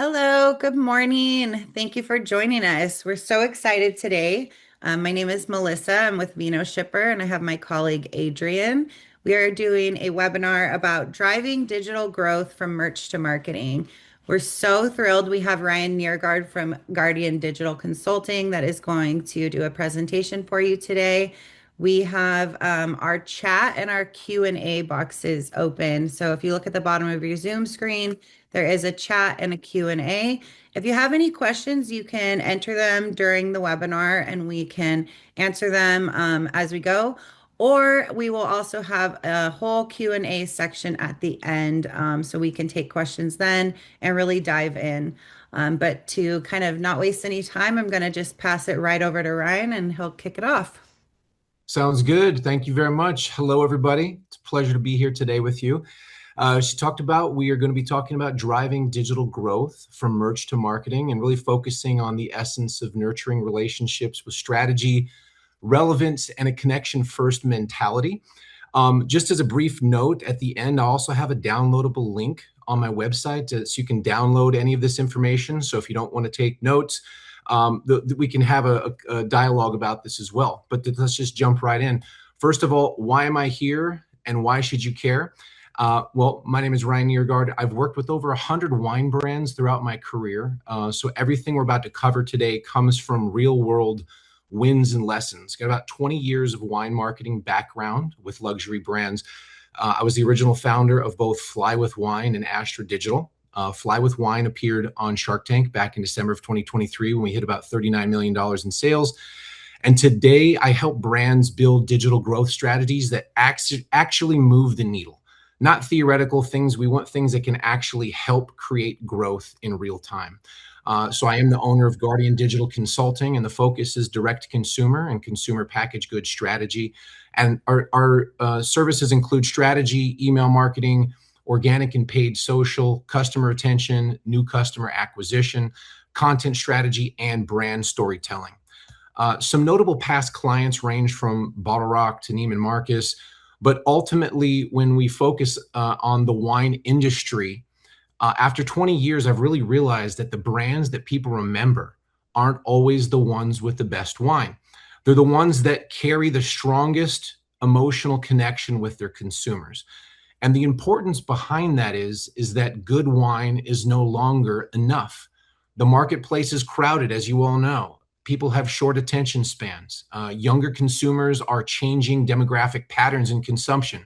Hello, good morning. Thank you for joining us. We're so excited today. My name is Melissa. I'm with Vino Shipper, and I have my colleague Adrian. We are doing a webinar about driving digital growth from merch to marketing. We're so thrilled. We have Ryan Neergaard from Gaardian Digital Consulting that is going to do a presentation for you today. We have our chat and our Q&A boxes open. So if you look at the bottom of your Zoom screen, there is a chat and a Q&A. If you have any questions, you can enter them during the webinar and we can answer them as we go. Or we will also have a whole Q&A section at the end so we can take questions then and really dive in. But to kind of not waste any time, I'm going to just pass it right over to Ryan and he'll kick it off. Sounds good. Thank you very much. Hello, everybody. It's a pleasure to be here today with you. We are going to be talking about driving digital growth from merch to marketing and really focusing on the essence of nurturing relationships with strategy, relevance, and a connection first mentality. Just as a brief note at the end, I also have a downloadable link on my website so you can download any of this information. So if you don't want to take notes, we can have a dialogue about this as well. But let's just jump right in. First of all, why am I here and why should you care? Well, my name is Ryan Neergaard. I've worked with over 100 wine brands throughout my career. So everything we're about to cover today comes from real world wins and lessons. Got about 20 years of wine marketing background with luxury brands. I was the original founder of both FlyWithWine and Astra Digital. FlyWithWine appeared on Shark Tank back in December of 2023 when we hit about $39 million in sales. And today I help brands build digital growth strategies that actually move the needle. Not theoretical things. We want things that can actually help create growth in real time. So I am the owner of Gaardian Digital Consulting, and the focus is direct consumer and consumer packaged goods strategy. And our services include strategy, email marketing, organic and paid social, customer retention, new customer acquisition, content strategy, and brand storytelling. Some notable past clients range from Bottle Rock to Neiman Marcus, but ultimately, when we focus on the wine industry, after 20 years, I've really realized that the brands that people remember aren't always the ones with the best wine. They're the ones that carry the strongest emotional connection with their consumers. And the importance behind that is that good wine is no longer enough. The marketplace is crowded, as you all know. People have short attention spans. Younger consumers are changing demographic patterns in consumption.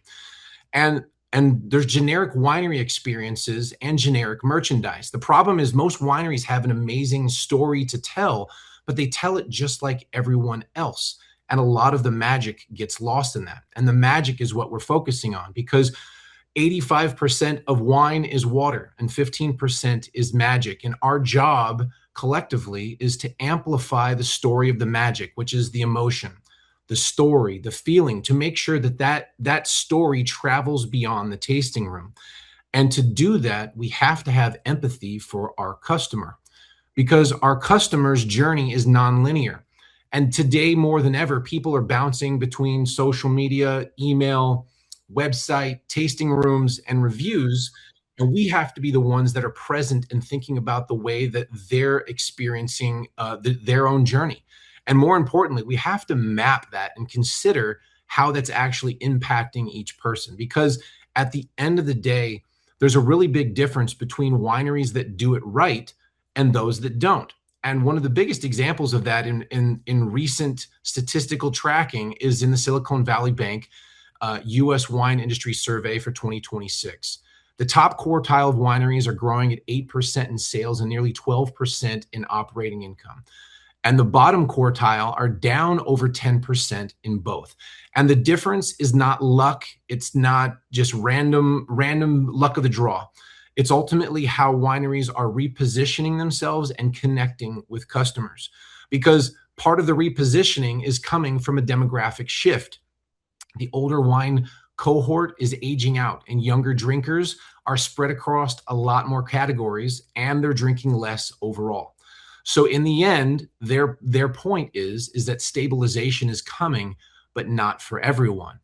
And there's generic winery experiences and generic merchandise. The problem is most wineries have an amazing story to tell, but they tell it just like everyone else. And a lot of the magic gets lost in that. And the magic is what we're focusing on, because 85% of wine is water and 15% is magic. And our job collectively is to amplify the story of the magic, which is the emotion, the story, the feeling, to make sure that story travels beyond the tasting room. And to do that, we have to have empathy for our customer, because our customer's journey is nonlinear. And today, more than ever, people are bouncing between social media, email, website, tasting rooms, and reviews. And we have to be the ones that are present and thinking about the way that they're experiencing their own journey. And more importantly, we have to map that and consider how that's actually impacting each person. Because at the end of the day, there's a really big difference between wineries that do it right and those that don't. And one of the biggest examples of that in recent statistical tracking is in the Silicon Valley Bank U.S. wine industry survey for 2026. The top quartile of wineries are growing at 8% in sales and nearly 12% in operating income. And the bottom quartile are down over 10% in both. And the difference is not luck. It's not just random luck of the draw. It's ultimately how wineries are repositioning themselves and connecting with customers. Because part of the repositioning is coming from a demographic shift. The older wine cohort is aging out, and younger drinkers are spread across a lot more categories, and they're drinking less overall. So in the end, their point is that stabilization is coming, but not for everyone.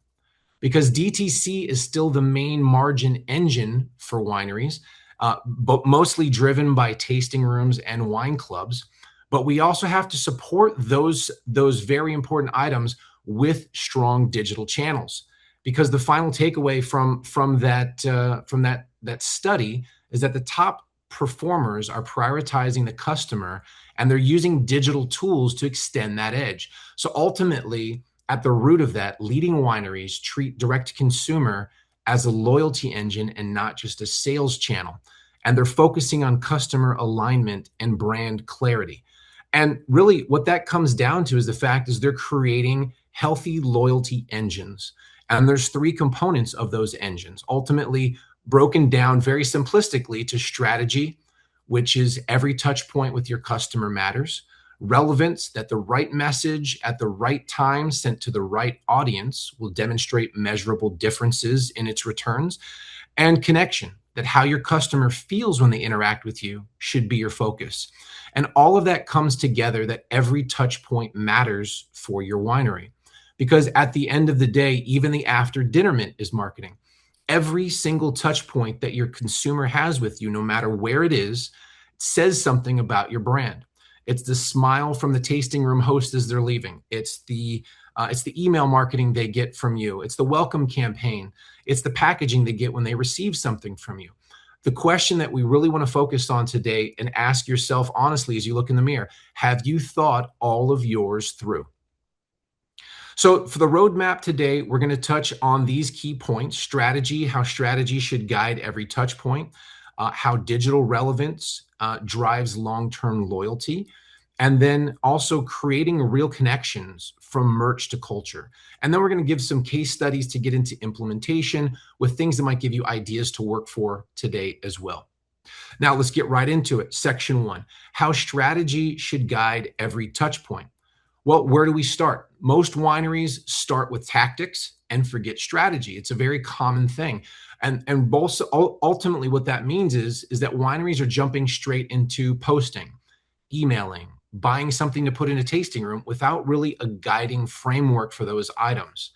Because DTC is still the main margin engine for wineries, but mostly driven by tasting rooms and wine clubs. But we also have to support those very important items with strong digital channels, because the final takeaway from that study is that the top performers are prioritizing the customer, and they're using digital tools to extend that edge. So ultimately, at the root of that, leading wineries treat direct to consumer as a loyalty engine and not just a sales channel. And they're focusing on customer alignment and brand clarity. And really what that comes down to is the fact is they're creating healthy loyalty engines. And there's three components of those engines, ultimately broken down very simplistically to strategy, which is every touch point with your customer matters; relevance, that the right message at the right time sent to the right audience will demonstrate measurable differences in its returns; and connection, that how your customer feels when they interact with you should be your focus. And all of that comes together, that every touch point matters for your winery. Because at the end of the day, even the after dinner mint is marketing. Every single touch point that your consumer has with you, no matter where it is, says something about your brand. It's the smile from the tasting room host as they're leaving. It's the email marketing they get from you. It's the welcome campaign. It's the packaging they get when they receive something from you. The question that we really want to focus on today and ask yourself honestly as you look in the mirror: have you thought all of yours through? So for the roadmap today, we're going to touch on these key points: strategy, how strategy should guide every touch point; how digital relevance drives long-term loyalty; and then also creating real connections from merch to culture. And then we're going to give some case studies to get into implementation with things that might give you ideas to work for today as well. Now let's get right into it. Section 1, how strategy should guide every touch point. Well, where do we start? Most wineries start with tactics and forget strategy. It's a very common thing. And both, ultimately what that means is that wineries are jumping straight into posting, emailing, buying something to put in a tasting room without really a guiding framework for those items.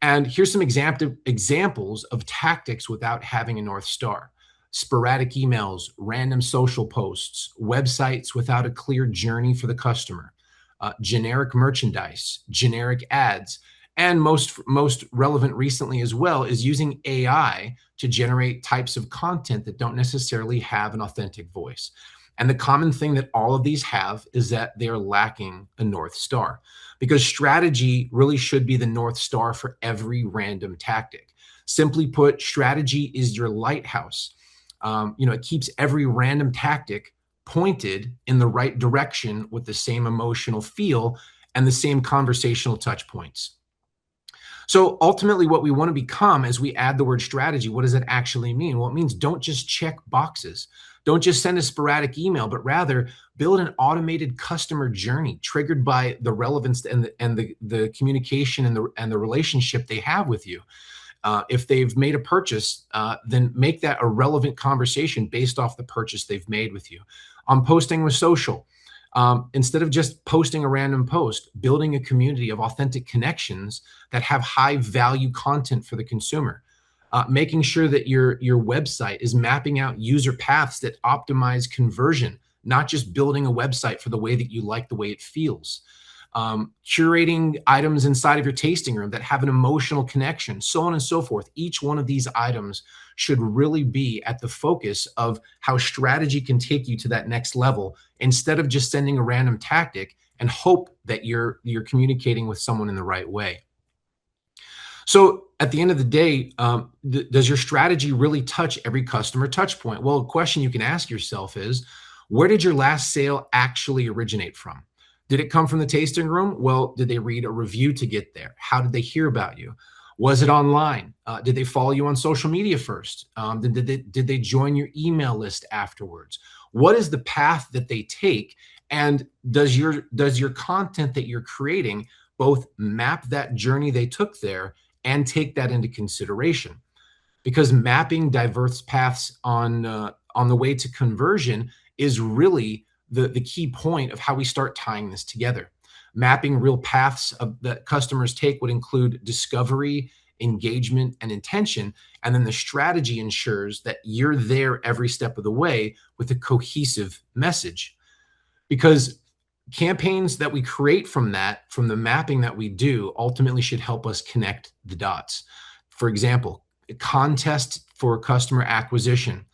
And here's some examples of tactics without having a North Star: sporadic emails, random social posts, websites without a clear journey for the customer, generic merchandise, generic ads, and most relevant recently as well is using AI to generate types of content that don't necessarily have an authentic voice. And the common thing that all of these have is that they're lacking a North Star, because strategy really should be the North Star for every random tactic. Simply put, strategy is your lighthouse. It keeps every random tactic pointed in the right direction with the same emotional feel and the same conversational touch points. So ultimately what we want to become as we add the word strategy, what does that actually mean? Well, it means don't just check boxes. Don't just send a sporadic email, but rather build an automated customer journey triggered by the relevance and the communication and the relationship they have with you. If they've made a purchase, then make that a relevant conversation based off the purchase they've made with you. On posting with social, instead of just posting a random post, building a community of authentic connections that have high value content for the consumer. Making sure that your website is mapping out user paths that optimize conversion, not just building a website for the way that you like the way it feels. Curating items inside of your tasting room that have an emotional connection, so on and so forth. Each one of these items should really be at the focus of how strategy can take you to that next level, instead of just sending a random tactic and hope that you're communicating with someone in the right way. So at the end of the day, does your strategy really touch every customer touch point? Well, a question you can ask yourself is, where did your last sale actually originate from? Did it come from the tasting room? Well, did they read a review to get there? How did they hear about you? Was it online? Did they follow you on social media first? Did they join your email list afterwards? What is the path that they take? And does your content that you're creating both map that journey they took there and take that into consideration? Because mapping diverse paths on the way to conversion is really the key point of how we start tying this together. Mapping real paths that customers take would include discovery, engagement, and intention. And then the strategy ensures that you're there every step of the way with a cohesive message. Because campaigns that we create from that, from the mapping that we do, ultimately should help us connect the dots. For example, a contest for customer acquisition,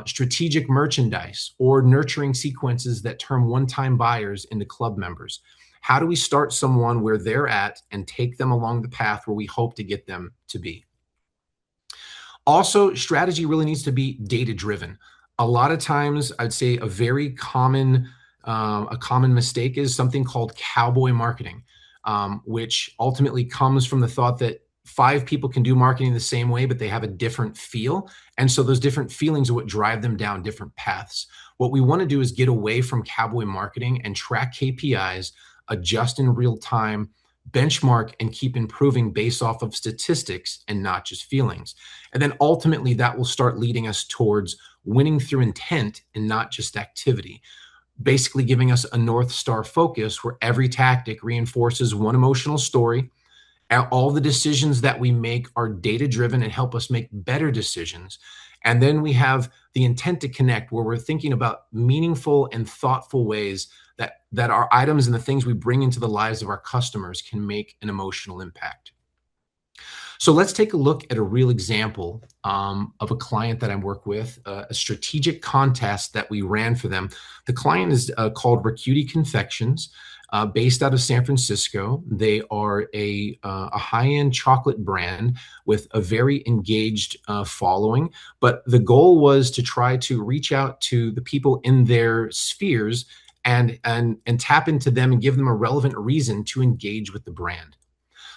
strategic merchandise, or nurturing sequences that turn one-time buyers into club members. How do we start someone where they're at and take them along the path where we hope to get them to be? Also, strategy really needs to be data-driven. A lot of times, I'd say a common mistake is something called cowboy marketing, which ultimately comes from the thought that 5 people can do marketing the same way, but they have a different feel. And so those different feelings are what drive them down different paths. What we want to do is get away from cowboy marketing and track KPIs, adjust in real time, benchmark, and keep improving based off of statistics and not just feelings. And then ultimately that will start leading us towards winning through intent and not just activity, basically giving us a North Star focus where every tactic reinforces one emotional story. All the decisions that we make are data-driven and help us make better decisions. And then we have the intent to connect, where we're thinking about meaningful and thoughtful ways that our items and the things we bring into the lives of our customers can make an emotional impact. So let's take a look at a real example of a client that I work with, a strategic contest that we ran for them. The client is called Racuti Confections, based out of San Francisco. They are a high-end chocolate brand with a very engaged following. But the goal was to try to reach out to the people in their spheres and tap into them and give them a relevant reason to engage with the brand.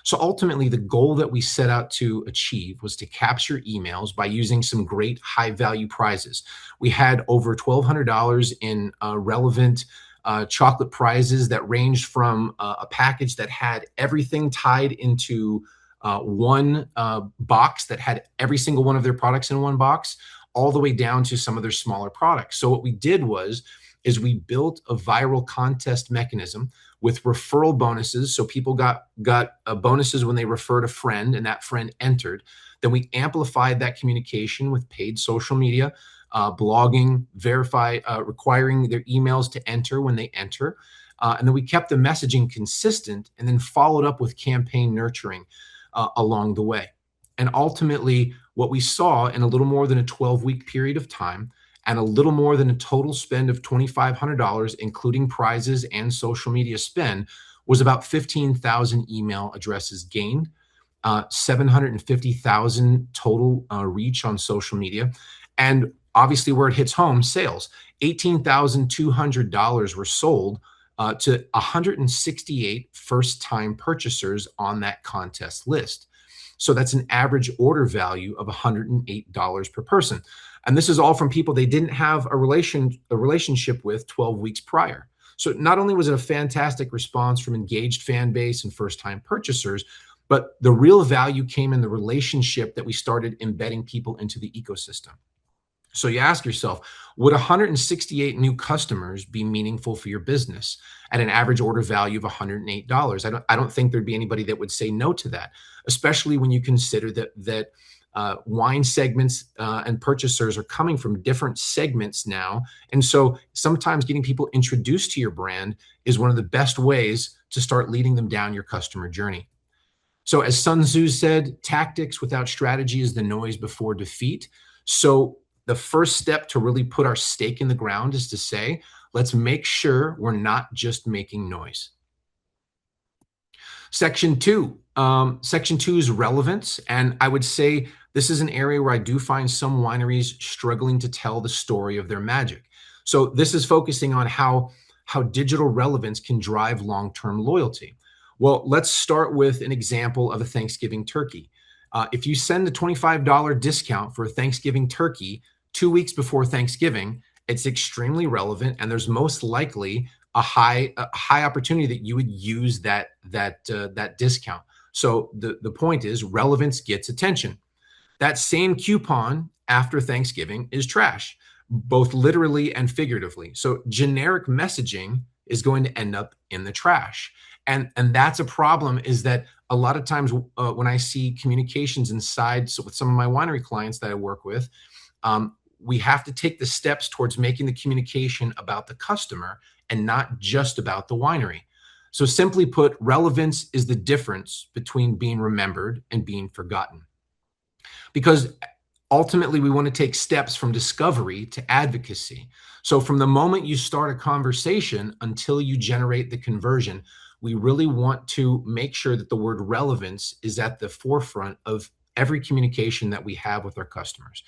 So ultimately, the goal that we set out to achieve was to capture emails by using some great high-value prizes. We had over $1,200 in relevant chocolate prizes that ranged from a package that had everything tied into one box that had every single one of their products in one box, all the way down to some of their smaller products. So what we did is we built a viral contest mechanism with referral bonuses. So people got bonuses when they referred a friend and that friend entered. Then we amplified that communication with paid social media, blogging, requiring their emails to enter when they enter. And then we kept the messaging consistent and then followed up with campaign nurturing along the way. And ultimately, what we saw in a little more than a 12-week period of time, and a little more than a total spend of $2,500, including prizes and social media spend, was about 15,000 email addresses gained, 750,000 total reach on social media, and obviously where it hits home, sales. $18,200 were sold to 168 first-time purchasers on that contest list. So that's an average order value of $108 per person. And this is all from people they didn't have a relationship with 12 weeks prior. So not only was it a fantastic response from engaged fan base and first-time purchasers, but the real value came in the relationship that we started embedding people into the ecosystem. So you ask yourself, would 168 new customers be meaningful for your business at an average order value of $108? I don't think there'd be anybody that would say no to that, especially when you consider that wine segments and purchasers are coming from different segments now. And so sometimes getting people introduced to your brand is one of the best ways to start leading them down your customer journey. So as Sun Tzu said, tactics without strategy is the noise before defeat. So the first step to really put our stake in the ground is to say, let's make sure we're not just making noise. Section two is relevance. And I would say this is an area where I do find some wineries struggling to tell the story of their magic. So this is focusing on how digital relevance can drive long-term loyalty. Well, let's start with an example of a Thanksgiving turkey. If you send a $25 discount for a Thanksgiving turkey 2 weeks before Thanksgiving, it's extremely relevant, and there's most likely a high opportunity that you would use that discount. So the point is, relevance gets attention. That same coupon after Thanksgiving is trash. both literally and figuratively. So generic messaging is going to end up in the trash. And that's a problem, is that a lot of times when I see communications inside, so with some of my winery clients that I work with, we have to take the steps towards making the communication about the customer and not just about the winery. So simply put, relevance is the difference between being remembered and being forgotten. Because ultimately, we want to take steps from discovery to advocacy. So from the moment you start a conversation until you generate the conversion, we really want to make sure that the word relevance is at the forefront of every communication that we have with our customers.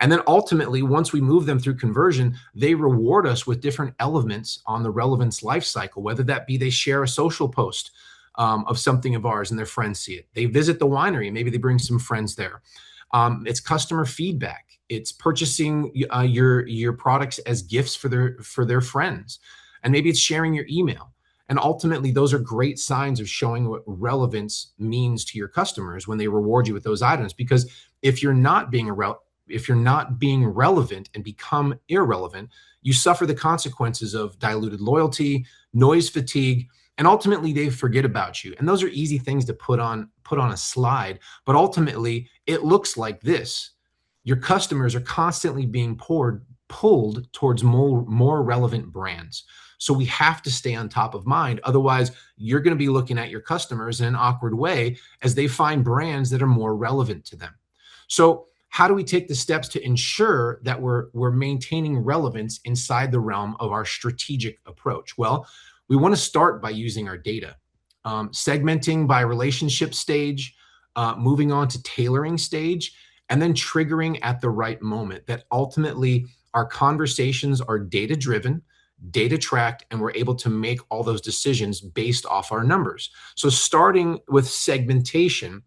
And then ultimately, once we move them through conversion, they reward us with different elements on the relevance life cycle, whether that be they share a social post of something of ours and their friends see it. They visit the winery, maybe they bring some friends there. It's customer feedback. It's purchasing your products as gifts for their friends, and maybe it's sharing your email. And ultimately, those are great signs of showing what relevance means to your customers when they reward you with those items. Because if you're not being relevant and become irrelevant, you suffer the consequences of diluted loyalty, noise fatigue, and ultimately they forget about you. And those are easy things to put on a slide, but ultimately it looks like this. Your customers are constantly being pulled towards more relevant brands. So we have to stay on top of mind. Otherwise, you're going to be looking at your customers in an awkward way as they find brands that are more relevant to them. So how do we take the steps to ensure that we're maintaining relevance inside the realm of our strategic approach? Well, we want to start by using our data, segmenting by relationship stage, moving on to tailoring stage, and then triggering at the right moment. That ultimately our conversations are data driven, data tracked, and we're able to make all those decisions based off our numbers. So starting with segmentation.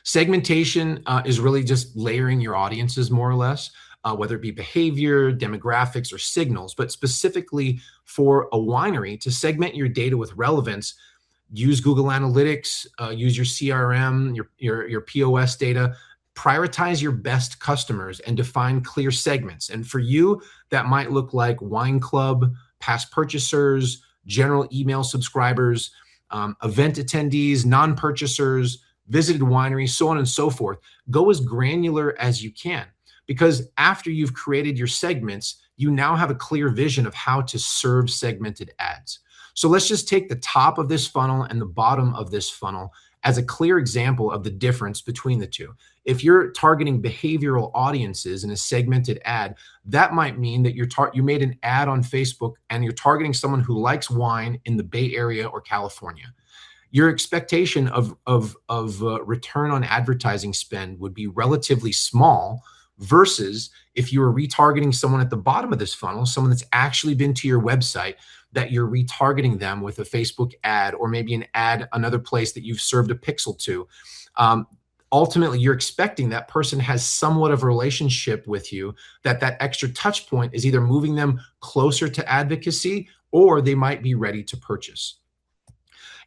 Segmentation is really just layering your audiences more or less, whether it be behavior, demographics, or signals. But specifically for a winery, to segment your data with relevance, use Google Analytics, use your CRM, your POS data, prioritize your best customers and define clear segments. And for you, that might look like wine club, past purchasers, general email subscribers, event attendees, non-purchasers, visited wineries, so on and so forth. Go as granular as you can, because after you've created your segments, you now have a clear vision of how to serve segmented ads. So let's just take the top of this funnel and the bottom of this funnel as a clear example of the difference between the two. If you're targeting behavioral audiences in a segmented ad, that might mean that you made an ad on Facebook and you're targeting someone who likes wine in the Bay Area or California. Your expectation of return on advertising spend would be relatively small, versus if you were retargeting someone at the bottom of this funnel, someone that's actually been to your website, that you're retargeting them with a Facebook ad or maybe an ad another place that you've served a pixel to. Ultimately, you're expecting that person has somewhat of a relationship with you, that extra touch point is either moving them closer to advocacy or they might be ready to purchase.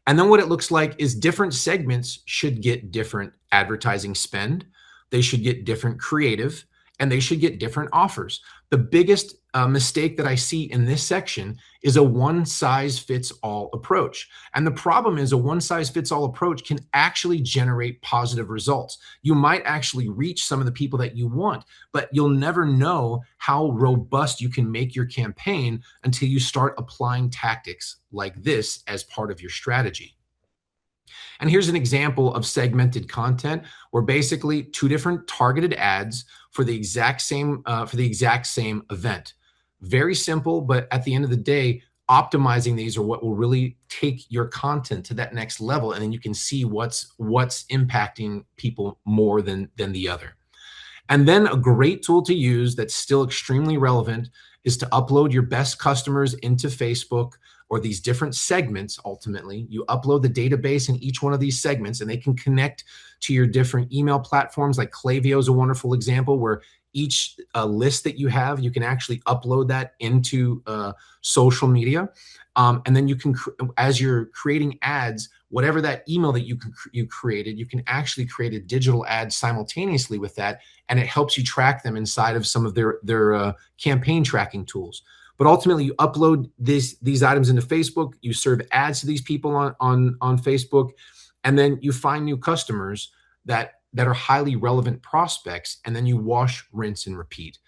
And then what it looks like is different segments should get different advertising spend. They should get different creative, and they should get different offers. The biggest mistake that I see in this section is a one-size-fits-all approach. And the problem is a one-size-fits-all approach can actually generate positive results. You might actually reach some of the people that you want, but you'll never know how robust you can make your campaign until you start applying tactics like this as part of your strategy. And here's an example of segmented content where basically two different targeted ads for the exact same event. Very simple, but at the end of the day, optimizing these are what will really take your content to that next level, and then you can see what's impacting people more than the other. And then a great tool to use that's still extremely relevant is to upload your best customers into Facebook or these different segments. Ultimately, you upload the database in each one of these segments, and they can connect to your different email platforms. Like Klaviyo is a wonderful example where each list that you have, you can actually upload that into social media. And then you can, as you're creating ads, whatever that email that you created, you can actually create a digital ad simultaneously with that, and it helps you track them inside of some of their campaign tracking tools. But ultimately, you upload these items into Facebook, you serve ads to these people on Facebook, and then you find new customers that are highly relevant prospects, and then you wash, rinse, and repeat.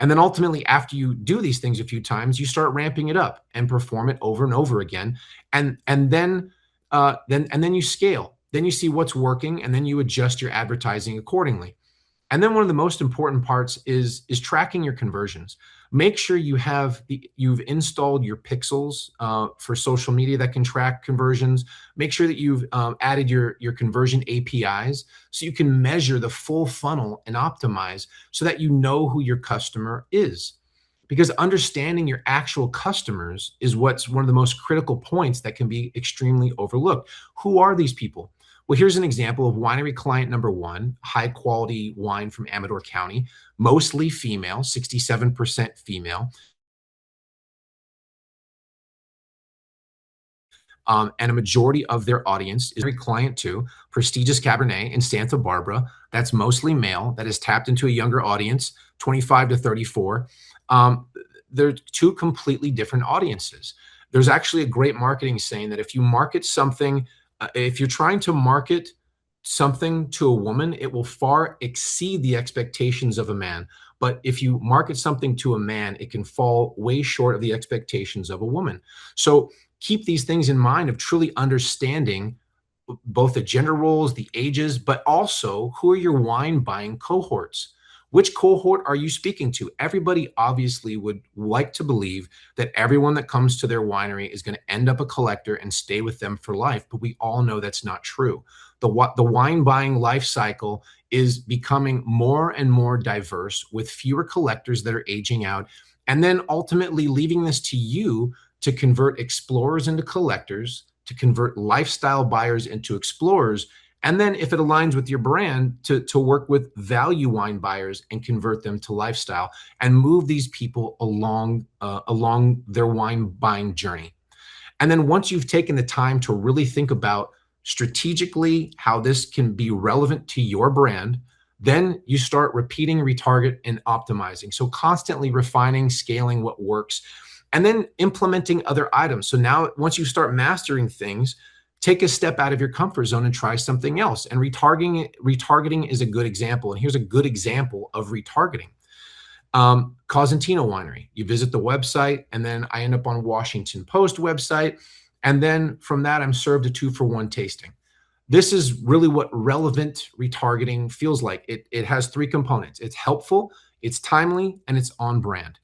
And then ultimately, after you do these things a few times, you start ramping it up and perform it over and over again. And then you scale. Then you see what's working, and then you adjust your advertising accordingly. And then one of the most important parts is tracking your conversions. Make sure you've installed your pixels for social media that can track conversions. Make sure that you've added your conversion APIs so you can measure the full funnel and optimize so that you know who your customer is. Because understanding your actual customers is what's one of the most critical points that can be extremely overlooked. Who are these people? Well, here's an example of winery client number one, high quality wine from Amador County, mostly female, 67% female. And a majority of their audience is every client too, prestigious Cabernet in Santa Barbara. That's mostly male, that is tapped into a younger audience, 25 to 34. They're two completely different audiences. There's actually a great marketing saying that if you market something, if you're trying to market something to a woman, it will far exceed the expectations of a man. But if you market something to a man, it can fall way short of the expectations of a woman. So keep these things in mind of truly understanding both the gender roles, the ages, but also who are your wine buying cohorts. Which cohort are you speaking to? Everybody obviously would like to believe that everyone that comes to their winery is going to end up a collector and stay with them for life, but we all know that's not true. The wine buying life cycle is becoming more and more diverse with fewer collectors that are aging out, and then ultimately leaving this to you to convert explorers into collectors, to convert lifestyle buyers into explorers, and then if it aligns with your brand, to work with value wine buyers and convert them to lifestyle and move these people along their wine buying journey. And then once you've taken the time to really think about strategically how this can be relevant to your brand, then you start repeating, retarget, and optimizing. So constantly refining, scaling what works, and then implementing other items. So now once you start mastering things, take a step out of your comfort zone and try something else. And retargeting is a good example. And here's a good example of retargeting. Cosentino Winery. You visit the website, and then I end up on Washington Post website. And then from that, I'm served a 2-for-1 tasting. This is really what relevant retargeting feels like. It has 3 components. It's helpful, it's timely, and it's on brand.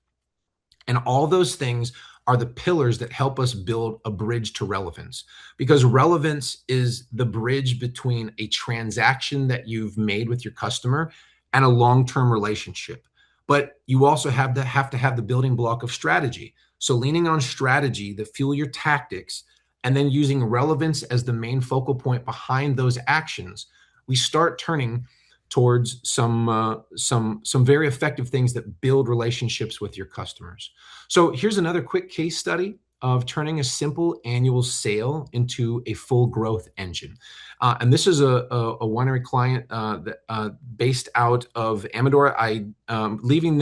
And all those things are the pillars that help us build a bridge to relevance, because relevance is the bridge between a transaction that you've made with your customer and a long-term relationship. But you also have to have the building block of strategy. So leaning on strategy that fuel your tactics, and then using relevance as the main focal point behind those actions, we start turning towards some very effective things that build relationships with your customers. So here's another quick case study of turning a simple annual sale into a full growth engine. And this is a winery client that based out of Amador. I'm leaving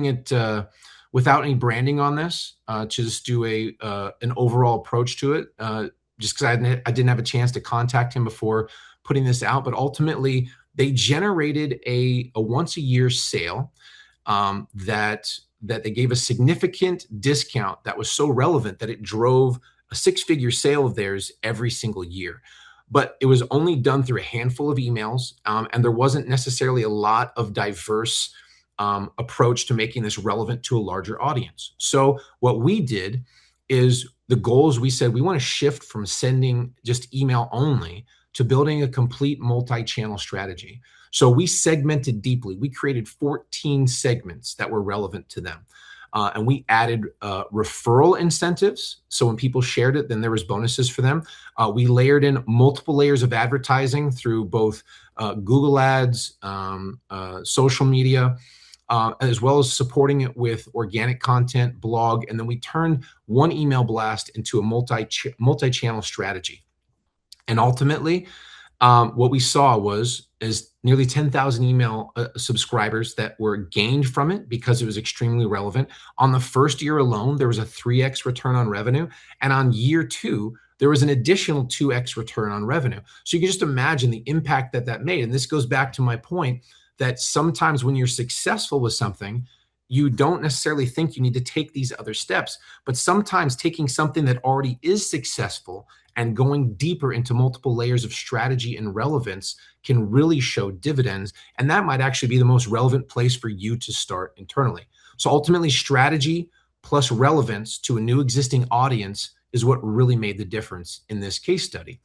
it without any branding on this, to just do an overall approach to it, just because I didn't have a chance to contact him before putting this out. But ultimately, they generated a once a year sale that they gave a significant discount that was so relevant that it drove a 6-figure sale of theirs every single year. But it was only done through a handful of emails, and there wasn't necessarily a lot of diverse approach to making this relevant to a larger audience. So what we did is the goals, we said we want to shift from sending just email only to building a complete multi-channel strategy. So we segmented deeply. We created 14 segments that were relevant to them. And we added referral incentives. So when people shared it, then there was bonuses for them. We layered in multiple layers of advertising through both Google ads, social media, as well as supporting it with organic content, blog, and then we turned one email blast into a multi-channel strategy. And ultimately, what we saw is nearly 10,000 email subscribers that were gained from it because it was extremely relevant. On the first year alone, there was a 3x return on revenue. And on year two, there was an additional 2x return on revenue. So you can just imagine the impact that that made. And this goes back to my point that sometimes when you're successful with something, you don't necessarily think you need to take these other steps. But sometimes taking something that already is successful and going deeper into multiple layers of strategy and relevance can really show dividends. And that might actually be the most relevant place for you to start internally. So ultimately, strategy plus relevance to a new existing audience is what really made the difference in this case study.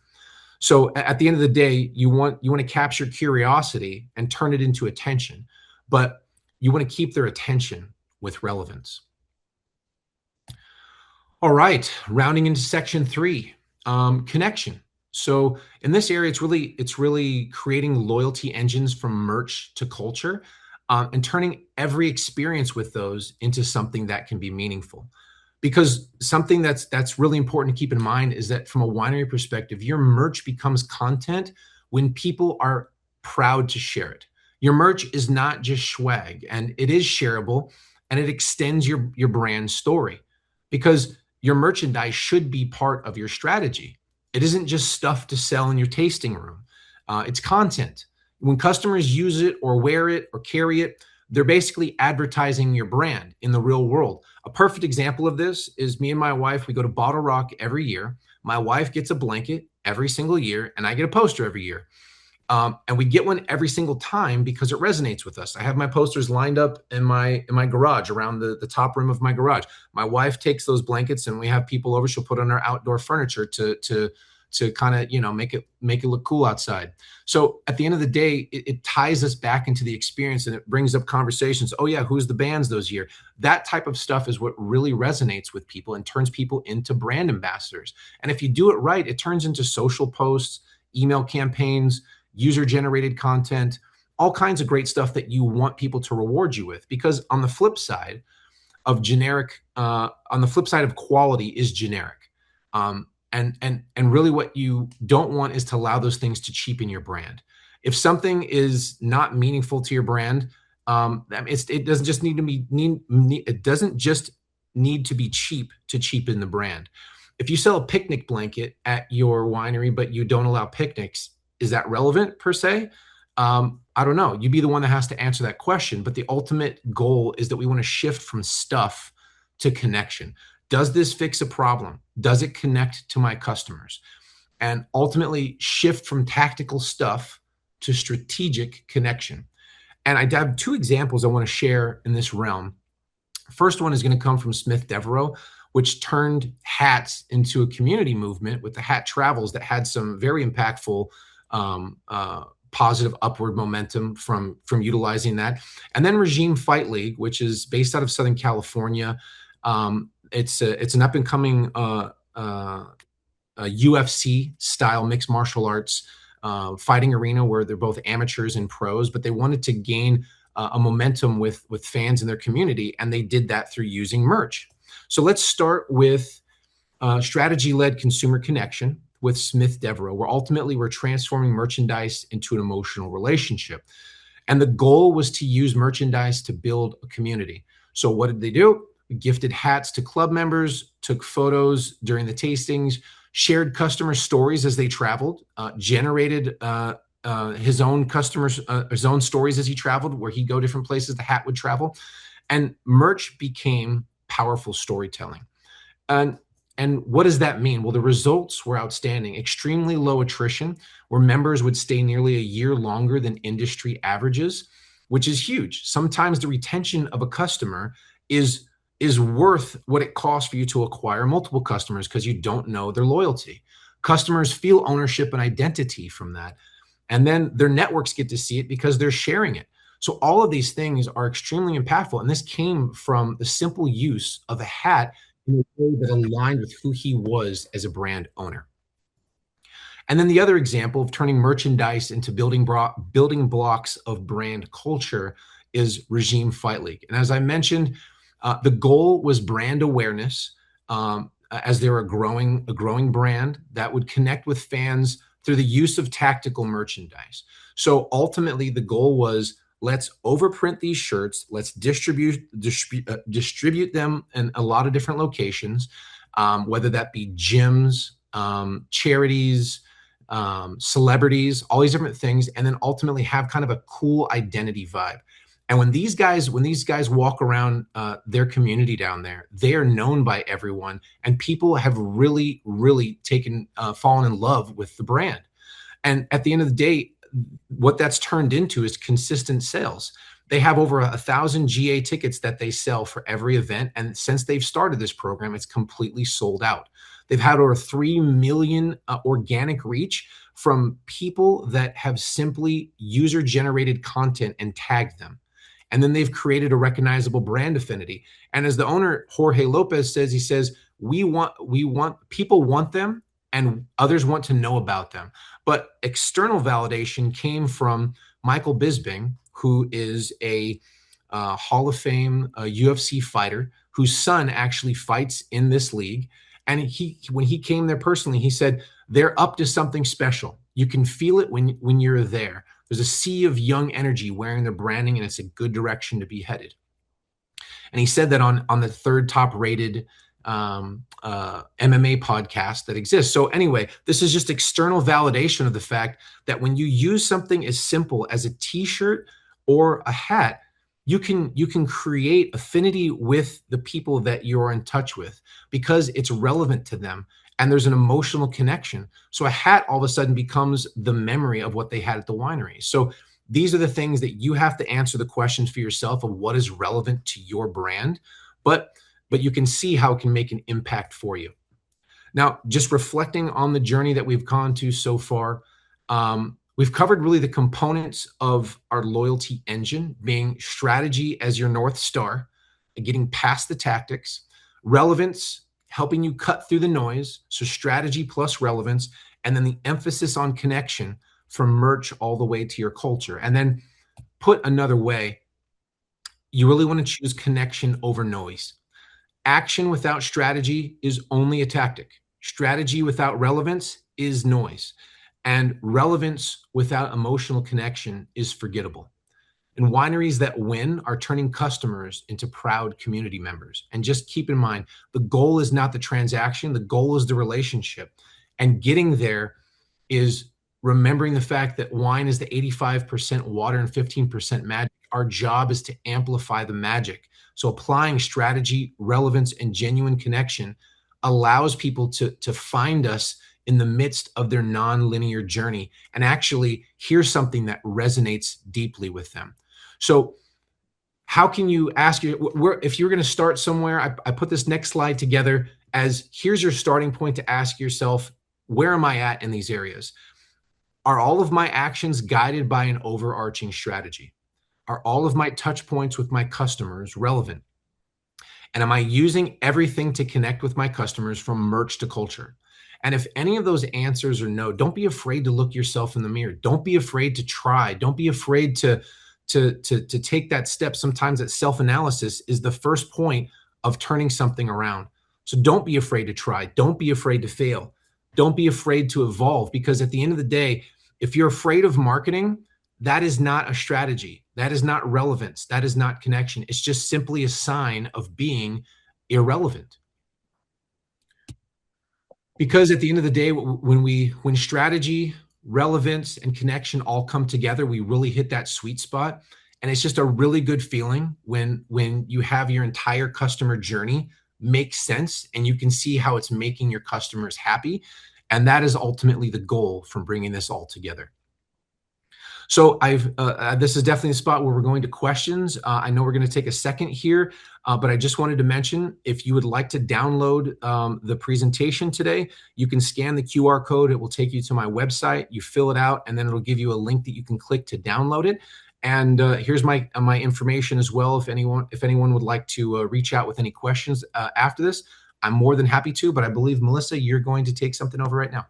So at the end of the day, you want to capture curiosity and turn it into attention, but you want to keep their attention with relevance. All right, rounding into section 3, connection. So in this area, it's really creating loyalty engines from merch to culture, and turning every experience with those into something that can be meaningful. Because something that's really important to keep in mind is that from a winery perspective, your merch becomes content when people are proud to share it. Your merch is not just swag, and it is shareable, and it extends your brand story, because your merchandise should be part of your strategy. It isn't just stuff to sell in your tasting room. It's content. When customers use it or wear it or carry it, they're basically advertising your brand in the real world. A perfect example of this is me and my wife. We go to Bottle Rock every year. My wife gets a blanket every single year, and I get a poster every year. And we get one every single time because it resonates with us. I have my posters lined up in my garage, around the top rim of my garage. My wife takes those blankets, and we have people over. She'll put on our outdoor furniture to kind of make it look cool outside. So at the end of the day, it ties us back into the experience, and it brings up conversations. Oh yeah, who's the bands those year? That type of stuff is what really resonates with people and turns people into brand ambassadors. And if you do it right, it turns into social posts, email campaigns, user-generated content, all kinds of great stuff that you want people to reward you with. Because on the flip side of quality is generic. And really what you don't want is to allow those things to cheapen your brand. If something is not meaningful to your brand, it doesn't just need to be cheap to cheapen the brand. If you sell a picnic blanket at your winery, but you don't allow picnics, is that relevant per se? I don't know. You'd be the one that has to answer that question. But the ultimate goal is that we want to shift from stuff to connection. Does this fix a problem? Does it connect to my customers? And ultimately shift from tactical stuff to strategic connection. And I have 2 examples I want to share in this realm. First one is going to come from Smith Devereaux, which turned hats into a community movement with the hat travels that had some very impactful positive upward momentum from utilizing that. And then Regime Fight League, which is based out of Southern California. It's an up and coming UFC style mixed martial arts fighting arena where they're both amateurs and pros, but they wanted to gain a momentum with fans in their community, and they did that through using merch. So let's start with strategy-led consumer connection with Smith Devereaux, where ultimately we're transforming merchandise into an emotional relationship. And the goal was to use merchandise to build a community. So what did they do? We gifted hats to club members, took photos during the tastings, shared customer stories as they traveled, generated his own stories as he traveled, where he'd go different places the hat would travel. And merch became powerful storytelling. And what does that mean? Well, the results were outstanding. Extremely low attrition, where members would stay nearly a year longer than industry averages, which is huge. Sometimes the retention of a customer is worth what it costs for you to acquire multiple customers, because you don't know their loyalty. Customers feel ownership and identity from that. And then their networks get to see it because they're sharing it. So all of these things are extremely impactful. And this came from the simple use of a hat in a way that aligned with who he was as a brand owner. And then the other example of turning merchandise into building blocks of brand culture is Regime Fight League. And as I mentioned, the goal was brand awareness, as they're a growing brand that would connect with fans through the use of tactical merchandise. So ultimately, the goal was, let's overprint these shirts. Let's distribute them in a lot of different locations, whether that be gyms, charities, celebrities, all these different things, and then ultimately have kind of a cool identity vibe. And when these guys walk around their community down there, they are known by everyone, and people have really, really fallen in love with the brand. And at the end of the day, what that's turned into is consistent sales. They have over 1,000 GA tickets that they sell for every event. And since they've started this program, it's completely sold out. They've had over 3 million organic reach from people that have simply user-generated content and tagged them. And then they've created a recognizable brand affinity. And as the owner, Jorge Lopez, says, he says, people want them, and others want to know about them. But external validation came from Michael Bisping, who is a Hall of Fame UFC fighter whose son actually fights in this league. And when he came there personally, he said, they're up to something special. You can feel it when you're there. There's a sea of young energy wearing their branding, and it's a good direction to be headed. And he said that on the third top rated MMA podcast that exists. So anyway, this is just external validation of the fact that when you use something as simple as a t-shirt or a hat, you can create affinity with the people that you're in touch with because it's relevant to them and there's an emotional connection. So a hat all of a sudden becomes the memory of what they had at the winery. So these are the things that you have to answer the questions for yourself of what is relevant to your brand, but you can see how it can make an impact for you. Now, just reflecting on the journey that we've gone to so far, we've covered really the components of our loyalty engine, being strategy as your North Star, getting past the tactics, relevance, helping you cut through the noise, so strategy plus relevance, and then the emphasis on connection from merch all the way to your culture. And then put another way, you really want to choose connection over noise. Action without strategy is only a tactic. Strategy without relevance is noise. And relevance without emotional connection is forgettable. And wineries that win are turning customers into proud community members. And just keep in mind, the goal is not the transaction, the goal is the relationship. And getting there is remembering the fact that wine is the 85% water and 15% magic. Our job is to amplify the magic. So applying strategy, relevance, and genuine connection allows people to find us in the midst of their non-linear journey and actually hear something that resonates deeply with them. So how can you ask if you're going to start somewhere, I put this next slide together as here's your starting point to ask yourself, where am I at in these areas? Are all of my actions guided by an overarching strategy? Are all of my touch points with my customers relevant? And am I using everything to connect with my customers from merch to culture? And if any of those answers are no, don't be afraid to look yourself in the mirror. Don't be afraid to try. Don't be afraid to take that step. Sometimes that self-analysis is the first point of turning something around. So don't be afraid to try. Don't be afraid to fail. Don't be afraid to evolve, because at the end of the day, if you're afraid of marketing, that is not a strategy. That is not relevance. That is not connection. It's just simply a sign of being irrelevant. Because at the end of the day, when strategy, relevance, and connection all come together, we really hit that sweet spot. And it's just a really good feeling when you have your entire customer journey make sense and you can see how it's making your customers happy. And that is ultimately the goal from bringing this all together. So this is definitely a spot where we're going to questions. I know we're going to take a second here, but I just wanted to mention, if you would like to download the presentation today, you can scan the QR code. It will take you to my website. You fill it out, and then it'll give you a link that you can click to download it. And here's my information as well. If anyone would like to reach out with any questions after this, I'm more than happy to. But I believe, Melissa, you're going to take something over right now.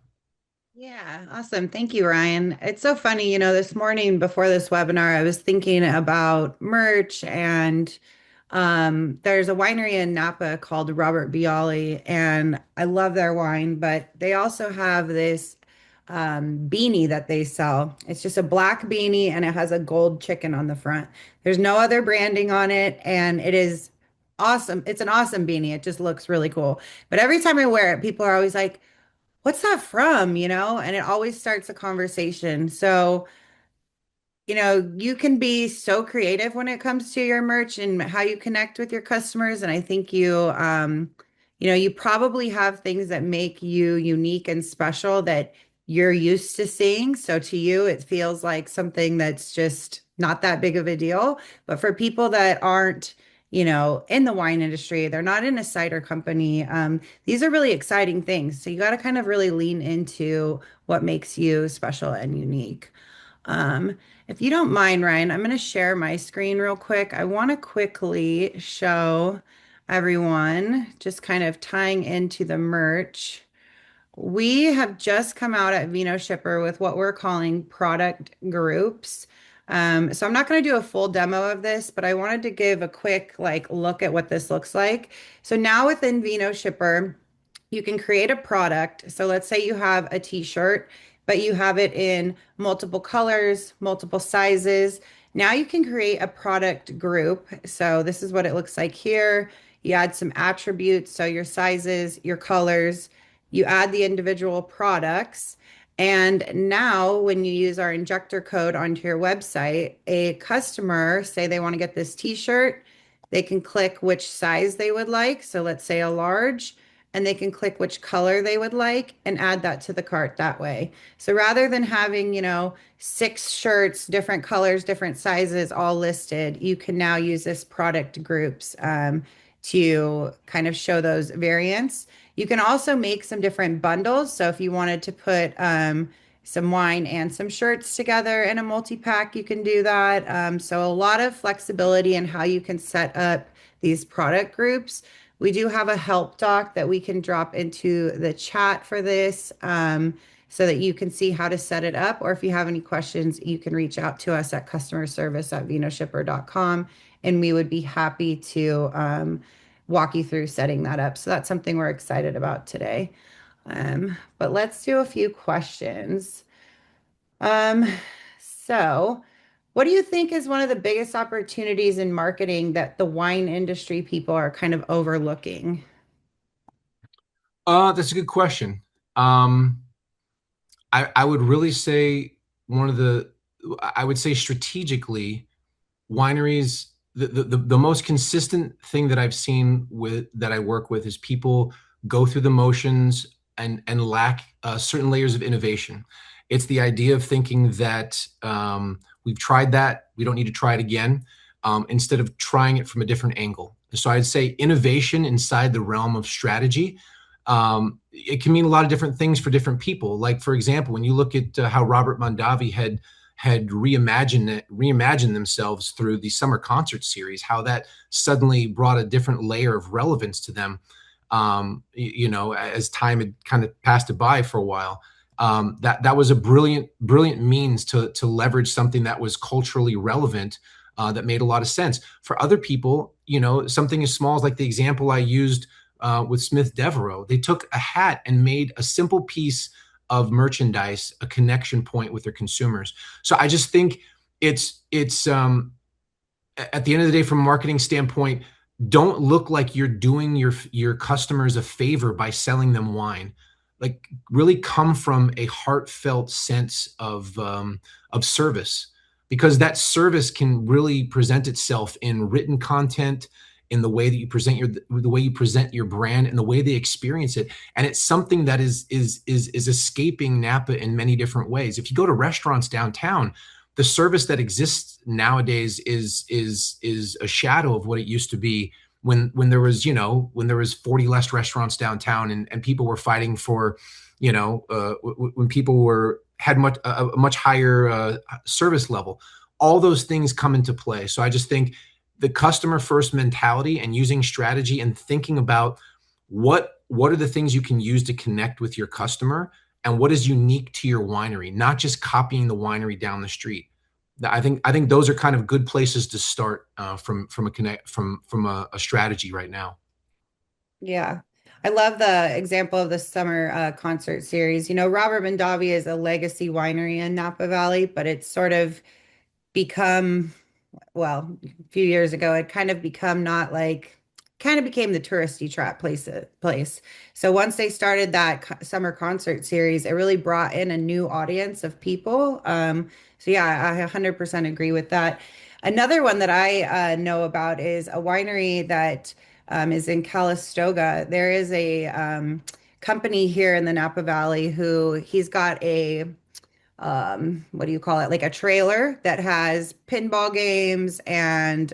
Yeah, awesome. Thank you, Ryan. It's so funny, this morning before this webinar, I was thinking about merch and there's a winery in Napa called Robert Bialy, and I love their wine, but they also have this beanie that they sell. It's just a black beanie and it has a gold chicken on the front. There's no other branding on it, and it is awesome. It's an awesome beanie. It just looks really cool. But every time I wear it, people are always like, what's that from? And it always starts a conversation. So, you can be so creative when it comes to your merch and how you connect with your customers. And I think you probably have things that make you unique and special that you're used to seeing. So to you, it feels like something that's just not that big of a deal. But for people that aren't, in the wine industry, they're not in a cider company. These are really exciting things. So you got to kind of really lean into what makes you special and unique. Um, if you don't mind, Ryan, I'm going to share my screen real quick. I want to quickly show everyone, just kind of tying into the merch. We have just come out at Vino Shipper with what we're calling product groups. So I'm not going to do a full demo of this, but I wanted to give a quick look at what this looks like. So now within Vino Shipper, you can create a product. So let's say you have a t-shirt, but you have it in multiple colors, multiple sizes. Now you can create a product group. So this is what it looks like here. You add some attributes, so your sizes, your colors, you add the individual products. And now, when you use our injector code onto your website, a customer, say they want to get this t-shirt, they can click which size they would like. So let's say a large, and they can click which color they would like and add that to the cart that way. So rather than having, six shirts, different colors, different sizes, all listed, you can now use this product groups to kind of show those variants. You can also make some different bundles. So if you wanted to put some wine and some shirts together in a multi-pack, you can do that. So a lot of flexibility in how you can set up these product groups. We do have a help doc that we can drop into the chat for this so that you can see how to set it up. Or if you have any questions, you can reach out to us at customerservice@vinoshipper.com and we would be happy to walk you through setting that up. So that's something we're excited about today. But let's do a few questions. Um, so, what do you think is one of the biggest opportunities in marketing that the wine industry people are kind of overlooking? That's a good question. Um, I would really say one of the, I would say strategically, wineries, the most consistent thing that I've seen with that I work with is people go through the motions and lack certain layers of innovation. It's the idea of thinking that we've tried that, we don't need to try it again, instead of trying it from a different angle. So I'd say innovation inside the realm of strategy. It can mean a lot of different things for different people. Like, for example, when you look at how Robert Mondavi had reimagined themselves through the summer concert series, how that suddenly brought a different layer of relevance to them, as time had kind of passed it by for a while. That was a brilliant means to leverage something that was culturally relevant, that made a lot of sense. For other people, something as small as like the example I used with Smith Devereaux. They took a hat and made a simple piece of merchandise, a connection point with their consumers. So I just think it's at the end of the day, from a marketing standpoint, don't look like you're doing your customers a favor by selling them wine. Like, really come from a heartfelt sense of service, because that service can really present itself in written content, in the way that you present your brand, and the way they experience it. And it's something that is escaping Napa in many different ways. If you go to restaurants downtown, the service that exists nowadays is a shadow of what it used to be when there was 40 less restaurants downtown, and people were fighting for, when people had a much higher service level. All those things come into play. So I just think the customer first mentality and using strategy and thinking about what are the things you can use to connect with your customer, and what is unique to your winery, not just copying the winery down the street. I think those are kind of good places to start from a connect from a strategy right now. Yeah. I love the example of the summer concert series. You know, Robert Mondavi is a legacy winery in Napa Valley, but it's sort of become, well, a few years ago, it kind of become not like, kind of became the touristy trap place. So once they started that summer concert series, it really brought in a new audience of people. So yeah, I 100% agree with that. Another one that I know about is a winery that is in Calistoga. There is a company here in the Napa Valley who he's got a what do you call it? Like a trailer that has pinball games and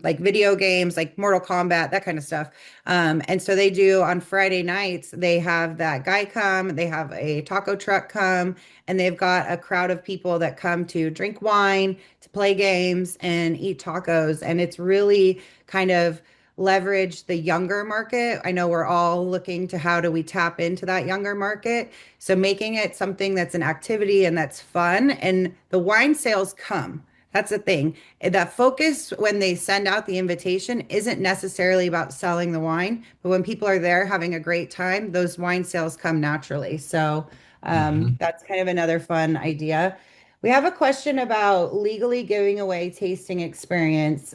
like video games, like Mortal Kombat, that kind of stuff. And so they do on Friday nights, they have that guy come, they have a taco truck come, and they've got a crowd of people that come to drink wine, to play games, and eat tacos. And it's really kind of leverage the younger market. I know we're all looking to how do we tap into that younger market. So making it something that's an activity and that's fun, and the wine sales come. That's the thing. That focus when they send out the invitation isn't necessarily about selling the wine, but when people are there having a great time, those wine sales come naturally. So Hmm. that's kind of another fun idea. We have a question about legally giving away tasting experience.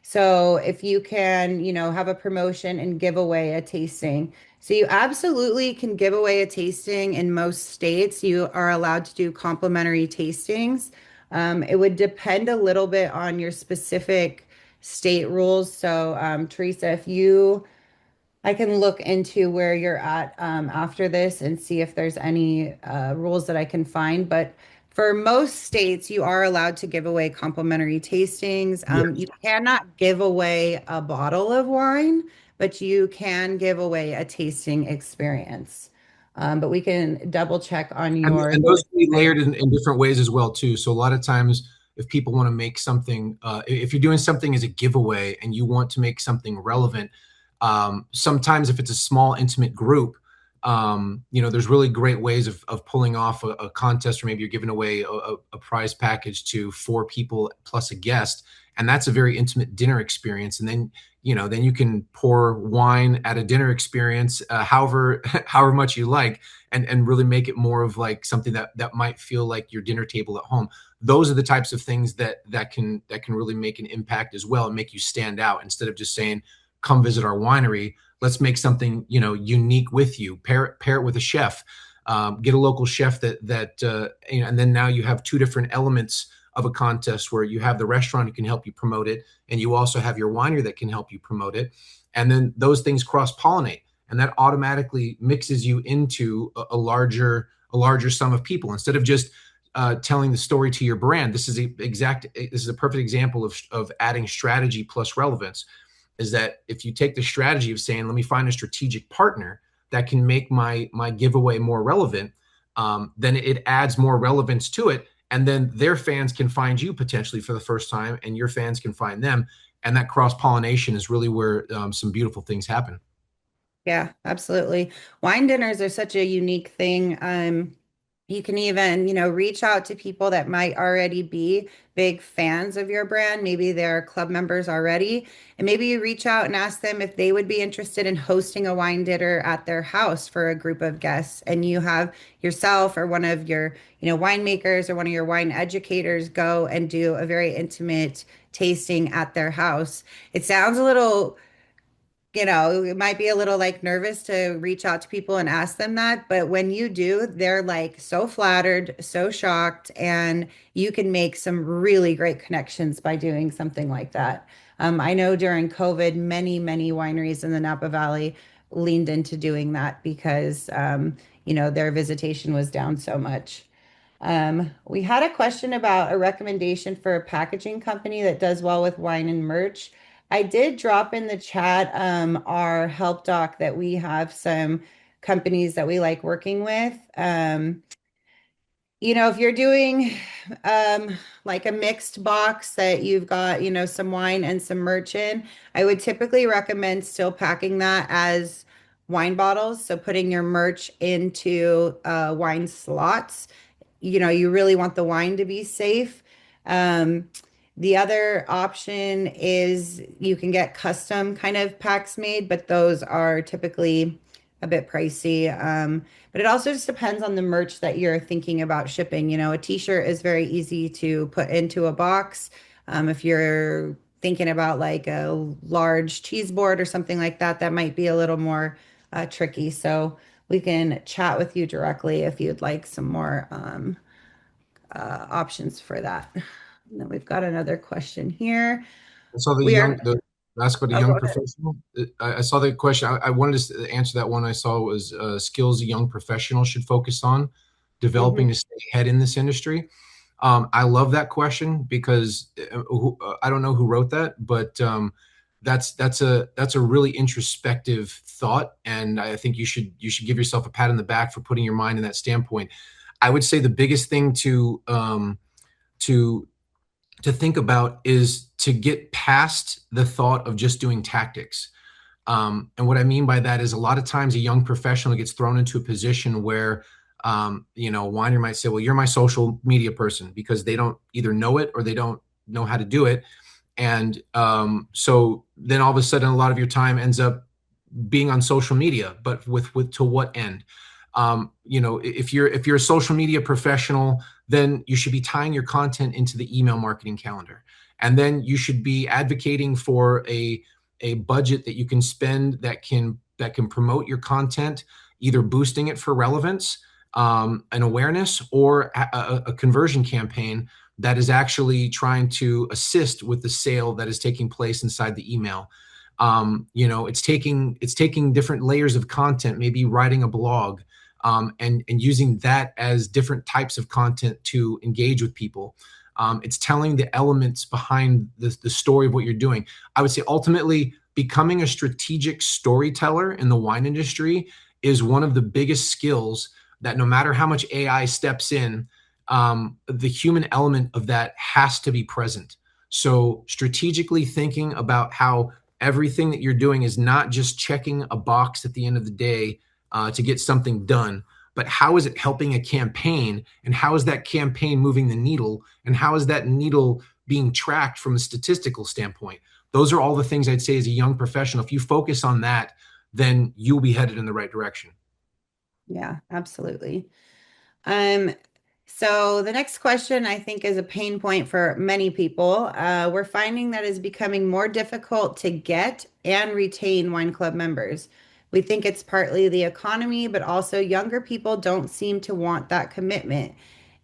So if you can, you know, have a promotion and give away a tasting. So you absolutely can give away a tasting in most states. You are allowed to do complimentary tastings. It would depend a little bit on your specific state rules. So, Teresa, if you, I can look into where you're at after this and see if there's any rules that I can find. But for most states, you are allowed to give away complimentary tastings. You Yes. cannot give away a bottle of wine, but you can give away a tasting experience. But we can double check on yours. And those can be layered in different ways as well too. So a lot of times, if people want to make something, if you're doing something as a giveaway and you want to make something relevant, sometimes if it's a small intimate group, there's really great ways of pulling off a contest, or maybe you're giving away a prize package to four people plus a guest, and that's a very intimate dinner experience. And then you can pour wine at a dinner experience, however much you like, and really make it more of like something that might feel like your dinner table at home. Those are the types of things that can really make an impact as well and make you stand out, instead of just saying, come visit our winery. Let's make something unique with you. Pair it with a chef. Get a local chef and then now you have two different elements of a contest, where you have the restaurant who can help you promote it, and you also have your winery that can help you promote it, and then those things cross pollinate, and that automatically mixes you into a larger sum of people, instead of just telling the story to your brand. This is a perfect example of adding strategy plus relevance. Is that if you take the strategy of saying, let me find a strategic partner that can make my giveaway more relevant, then it adds more relevance to it, and then their fans can find you potentially for the first time, and your fans can find them, and that cross pollination is really where some beautiful things happen. Yeah, absolutely. Wine dinners are such a unique thing. You can even, you know, reach out to people that might already be big fans of your brand. Maybe they're club members already. And maybe you reach out and ask them if they would be interested in hosting a wine dinner at their house for a group of guests. And you have yourself or one of your, you know, winemakers or one of your wine educators go and do a very intimate tasting at their house. It sounds a little, you know, it might be a little like nervous to reach out to people and ask them that, but when you do, they're like so flattered, so shocked, and you can make some really great connections by doing something like that. I know during COVID, many wineries in the Napa Valley leaned into doing that because, you know, their visitation was down so much. We had a question about a recommendation for a packaging company that does well with wine and merch. I did drop in the chat our help doc that we have some companies that we like working with. You know, if you're doing like a mixed box that you've got, you know, some wine and some merch in, I would typically recommend still packing that as wine bottles. So putting your merch into wine slots, you really want the wine to be safe. Um, the other option is you can get custom kind of packs made, but those are typically a bit pricey. But it also just depends on the merch that you're thinking about shipping. A t-shirt is very easy to put into a box. If you're thinking about like a large cheese board or something like that, that might be a little more tricky. So we can chat with you directly if you'd like some more options for that. And then we've got another question here. I saw We are, the ask about a oh, go young ahead. professional. I saw the question. I wanted to answer that one. I saw was skills a young professional should focus on developing Mhm. to stay ahead in this industry. I love that question because I don't know who wrote that, but that's a really introspective thought, and I think you should give yourself a pat on the back for putting your mind in that standpoint. I would say the biggest thing to to think about is to get past the thought of just doing tactics. And what I mean by that is a lot of times a young professional gets thrown into a position where, a winery might say, well, you're my social media person because they don't either know it or they don't know how to do it. And so then all of a sudden, a lot of your time ends up being on social media, but with to what end? If you're a social media professional, then you should be tying your content into the email marketing calendar, and then you should be advocating for a budget that you can spend that can promote your content, either boosting it for relevance, an awareness, or a conversion campaign that is actually trying to assist with the sale that is taking place inside the email. It's taking different layers of content, maybe writing a blog, and using that as different types of content to engage with people. It's telling the elements behind the story of what you're doing. I would say ultimately becoming a strategic storyteller in the wine industry is one of the biggest skills that no matter how much AI steps in, the human element of that has to be present. So strategically thinking about how everything that you're doing is not just checking a box at the end of the day to get something done, but how is it helping a campaign, and how is that campaign moving the needle, and how is that needle being tracked from a statistical standpoint? Those are all the things I'd say as a young professional. If you focus on that, then you'll be headed in the right direction. Yeah, absolutely. Um, so the next question I think is a pain point for many people. We're finding that it's becoming more difficult to get and retain wine club members. We think it's partly the economy, but also younger people don't seem to want that commitment.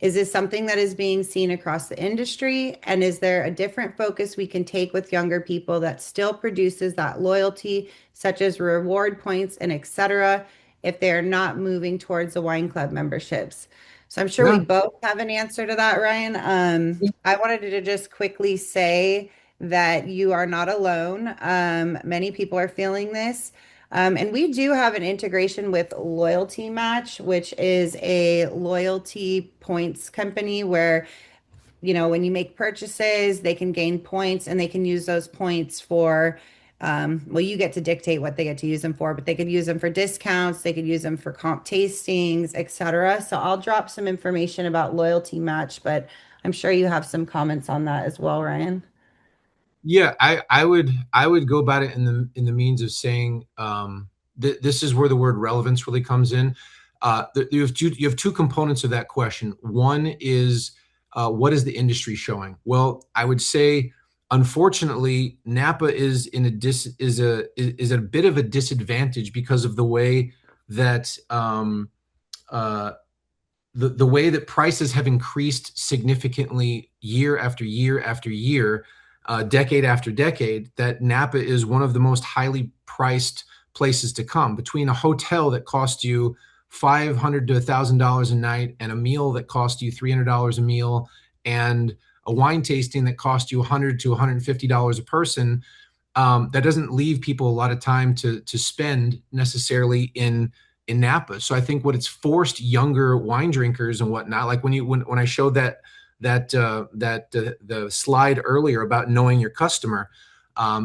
Is this something that is being seen across the industry? And is there a different focus we can take with younger people that still produces that loyalty, such as reward points and etc., if they're not moving towards the wine club memberships? So I'm sure we Yeah. both have an answer to that, Ryan. I wanted to just quickly say that you are not alone. Many people are feeling this. And we do have an integration with Loyalty Match, which is a loyalty points company where when you make purchases, they can gain points and they can use those points for, well, you get to dictate what they get to use them for, but they could use them for discounts, they could use them for comp tastings, etc. So I'll drop some information about Loyalty Match, but I'm sure you have some comments on that as well, Ryan. Yeah, I would go about it in the means of saying this is where the word relevance really comes in. You have two components of that question. One is what is the industry showing? Well, I would say unfortunately Napa is in a dis is a bit of a disadvantage because of the way that uh, the way that prices have increased significantly year after year after year, decade after decade, that Napa is one of the most highly priced places to come. Between a hotel that costs you $500 to $1,000 a night, and a meal that costs you $300 a meal, and a wine tasting that costs you $100 to $150 a person, that doesn't leave people a lot of time to spend necessarily in Napa. So I think what it's forced younger wine drinkers and whatnot, like when I showed the slide earlier about knowing your customer,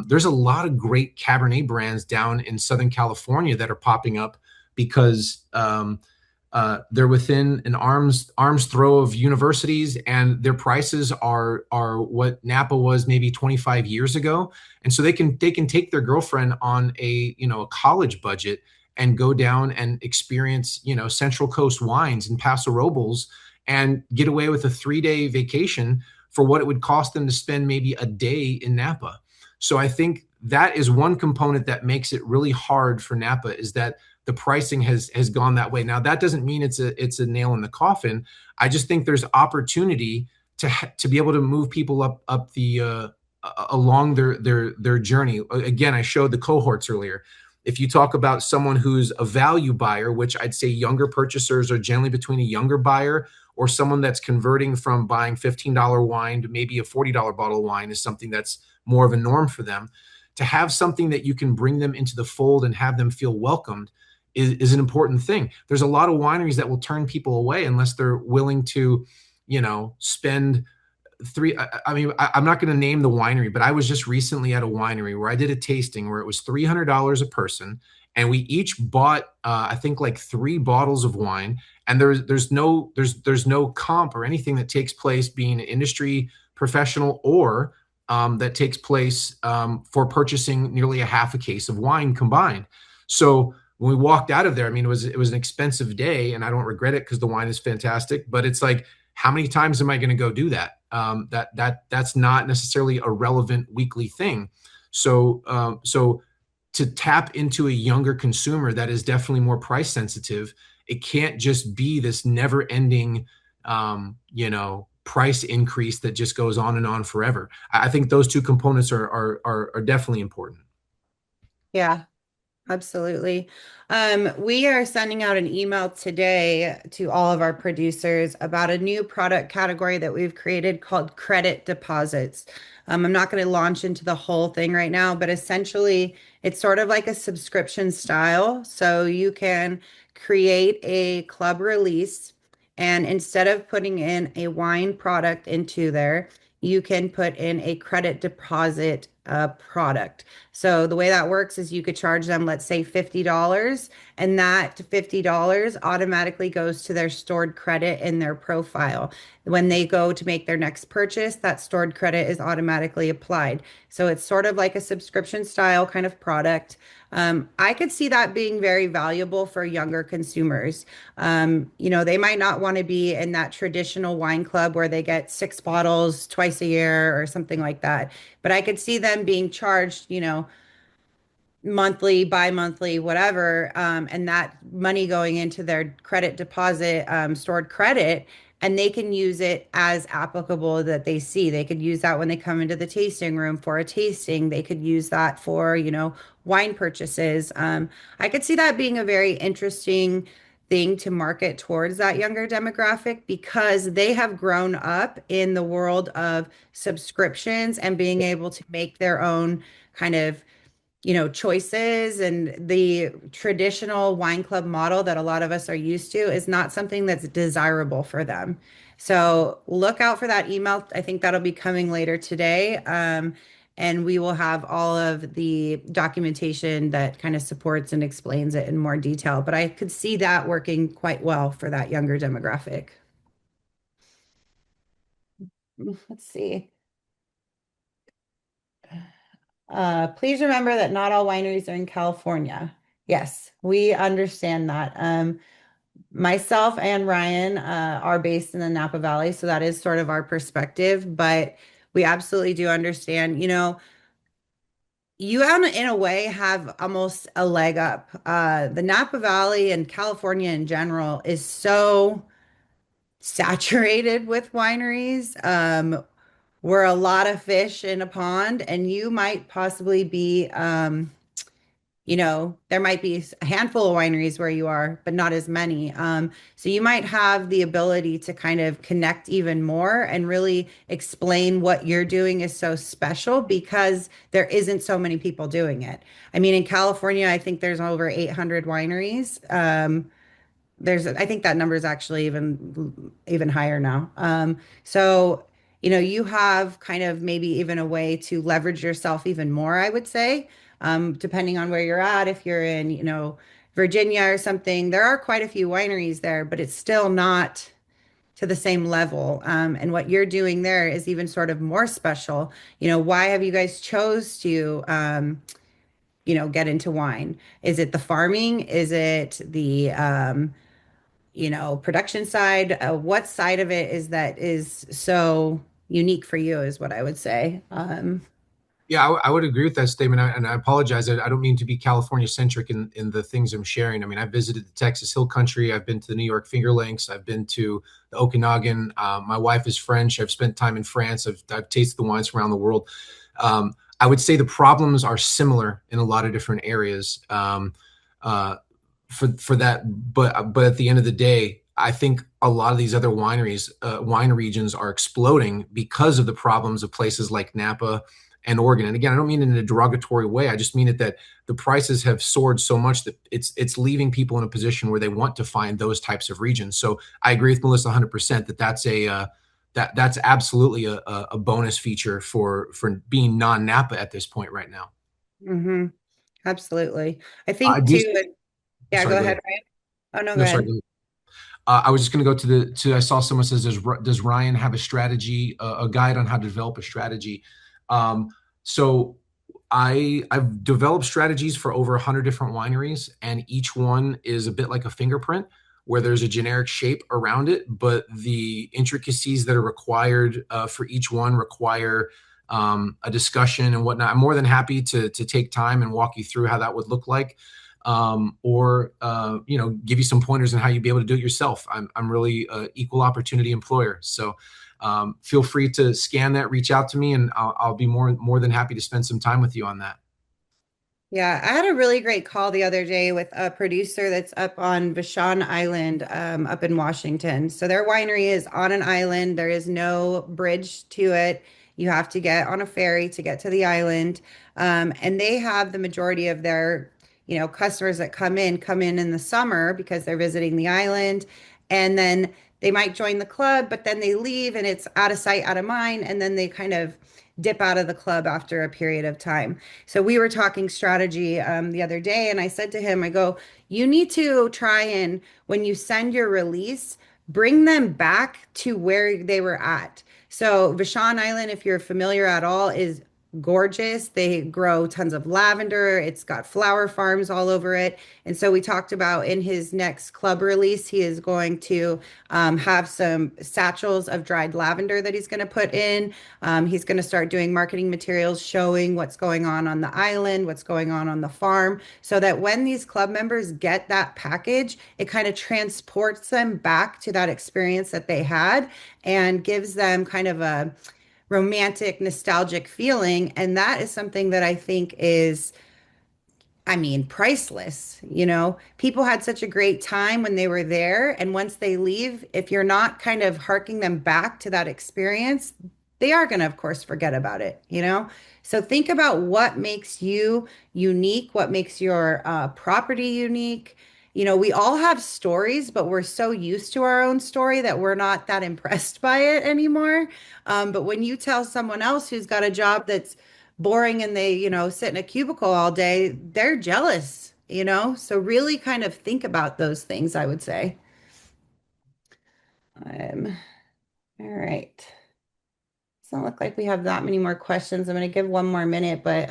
There's a lot of great Cabernet brands down in Southern California that are popping up because they're within an arm's throw of universities, and their prices are what Napa was maybe 25 years ago, and so they can take their girlfriend on a college budget and go down and experience Central Coast wines and Paso Robles and get away with a 3-day vacation for what it would cost them to spend maybe a day in Napa. So I think that is one component that makes it really hard for Napa, is that the pricing has gone that way. Now that doesn't mean it's a nail in the coffin. I just think there's opportunity to be able to move people up the along their journey. Again, I showed the cohorts earlier. If you talk about someone who's a value buyer, which I'd say younger purchasers are generally between a younger buyer or someone that's converting from buying $15 wine to maybe a $40 bottle of wine, is something that's more of a norm for them. To have something that you can bring them into the fold and have them feel welcomed is an important thing. There's a lot of wineries that will turn people away unless they're willing to, spend I'm not going to name the winery, but I was just recently at a winery where I did a tasting where it was $300 a person, and we each bought, I think, like 3 bottles of wine. And there's no comp or anything that takes place being an industry professional or that takes place for purchasing nearly a half a case of wine combined. So when we walked out of there, I mean, it was an expensive day, and I don't regret it because the wine is fantastic. But it's like, how many times am I going to go do that? That's not necessarily a relevant weekly thing. So to tap into a younger consumer that is definitely more price sensitive, it can't just be this never ending, price increase that just goes on and on forever. I think those two components are definitely important. Yeah. Absolutely. We are sending out an email today to all of our producers about a new product category that we've created called credit deposits. I'm not going to launch into the whole thing right now, but essentially it's sort of like a subscription style. So you can create a club release, and instead of putting in a wine product into there, you can put in a credit deposit product. So the way that works is you could charge them, let's say $50, and that $50 automatically goes to their stored credit in their profile. When they go to make their next purchase, that stored credit is automatically applied. So it's sort of like a subscription style kind of product. I could see that being very valuable for younger consumers. They might not want to be in that traditional wine club where they get 6 bottles twice a year or something like that. But I could see them being charged, monthly, bi-monthly, whatever, and that money going into their credit deposit, stored credit, and they can use it as applicable that they see. They could use that when they come into the tasting room for a tasting. They could use that for, wine purchases. I could see that being a very interesting thing to market towards that younger demographic because they have grown up in the world of subscriptions and being able to make their own kind of choices, and the traditional wine club model that a lot of us are used to is not something that's desirable for them. So look out for that email. I think that'll be coming later today. And we will have all of the documentation that kind of supports and explains it in more detail. But I could see that working quite well for that younger demographic. Let's see. Please remember that not all wineries are in California. Yes, we understand that. Myself and Ryan are based in the Napa Valley, so that is sort of our perspective, but we absolutely do understand, you in a way have almost a leg up. The Napa Valley and California in general is so saturated with wineries. We're a lot of fish in a pond, and you might possibly be, there might be a handful of wineries where you are, but not as many. So you might have the ability to kind of connect even more and really explain what you're doing is so special because there isn't so many people doing it. I mean, in California, I think there's over 800 wineries. I think that number is actually even higher now. So you have kind of maybe even a way to leverage yourself even more, I would say, depending on where you're at. If you're in, Virginia or something, there are quite a few wineries there, but it's still not to the same level. And what you're doing there is even sort of more special. Why have you guys chose to, get into wine? Is it the farming? Is it the, production side? What side of it is so unique for you is what I would say. Yeah, I would agree with that statement, and I apologize. I don't mean to be California centric in the things I'm sharing. I mean, I visited the Texas Hill Country. I've been to the New York Finger Lakes. I've been to the Okanagan. My wife is French. I've spent time in France. I've tasted the wines from around the world. I would say the problems are similar in a lot of different areas. Uh, for that, but at the end of the day, I think a lot of these other wineries, wine regions are exploding because of the problems of places like Napa and Oregon. And again, I don't mean it in a derogatory way. I just mean it that the prices have soared so much that it's leaving people in a position where they want to find those types of regions. So I agree with Melissa 100% that that's absolutely a bonus feature for being non Napa at this point right now. hmm Absolutely. I I think do. too, yeah, Sorry, go go ahead, ahead. Ryan. Oh, no, go No, sorry. ahead. Go ahead. I was just going to go I saw someone says, does Ryan have a strategy, a guide on how to develop a strategy? Um, so I've developed strategies for over 100 different wineries, and each one is a bit like a fingerprint where there's a generic shape around it, but the intricacies that are required for each one require a discussion and whatnot. I'm more than happy to take time and walk you through how that would look like, or give you some pointers on how you'd be able to do it yourself. I'm really an equal opportunity employer, so feel free to scan that, reach out to me, and I'll be more than happy to spend some time with you on that. Yeah, I had a really great call the other day with a producer that's up on Vashon Island, up in Washington. So their winery is on an island. There is no bridge to it. You have to get on a ferry to get to the island. And they have the majority of their, customers that come in the summer because they're visiting the island. And then they might join the club, but then they leave and it's out of sight, out of mind. And then they kind of dip out of the club after a period of time. So we were talking strategy the other day, and I said to him, I go, you need to try and when you send your release, bring them back to where they were at. So Vashon Island, if you're familiar at all, is gorgeous. They grow tons of lavender. It's got flower farms all over it. And so we talked about in his next club release, he is going to have some satchels of dried lavender that he's going to put in. He's going to start doing marketing materials showing what's going on the island, what's going on the farm, so that when these club members get that package, it kind of transports them back to that experience that they had and gives them kind of a romantic, nostalgic feeling. And that is something that I think is, I mean, priceless. People had such a great time when they were there. And once they leave, if you're not kind of harking them back to that experience, they are going to, of course, forget about it. So think about what makes you unique, what makes your property unique. We all have stories, but we're so used to our own story that we're not that impressed by it anymore. But when you tell someone else who's got a job that's boring and they, sit in a cubicle all day, they're jealous. So really kind of think about those things, I would say. All right. Doesn't look like we have that many more questions. I'm going to give one more minute, but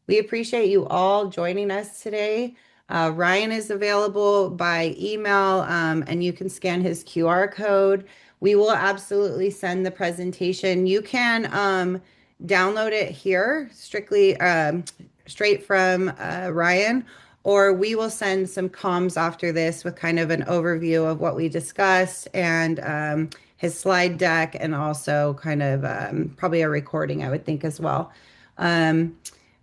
we appreciate you all joining us today. Ryan is available by email, and you can scan his QR code. We will absolutely send the presentation. You can download it here, strictly straight from Ryan, or we will send some comms after this with kind of an overview of what we discussed and his slide deck, and also kind of probably a recording, I would think, as well. Um,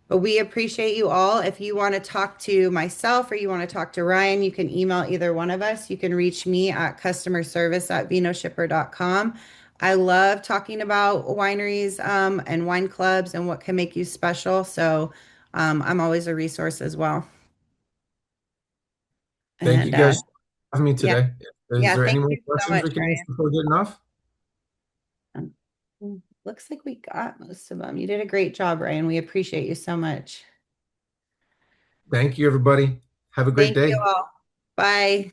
but we appreciate you all. If you want to talk to myself or you want to talk to Ryan, you can email either one of us. You can reach me at customerservice@vinoshipper.com. I love talking about wineries and wine clubs and what can make you special. So I'm always a resource as well. Thank you And guys for having me yeah, today. Is yeah, there any thank more you so questions much, we can ask Ryan. before we get enough? Looks like we got most of them. You did a great job, Ryan. We appreciate you so much. Thank you, everybody. Have a great Thank you day. all. Bye.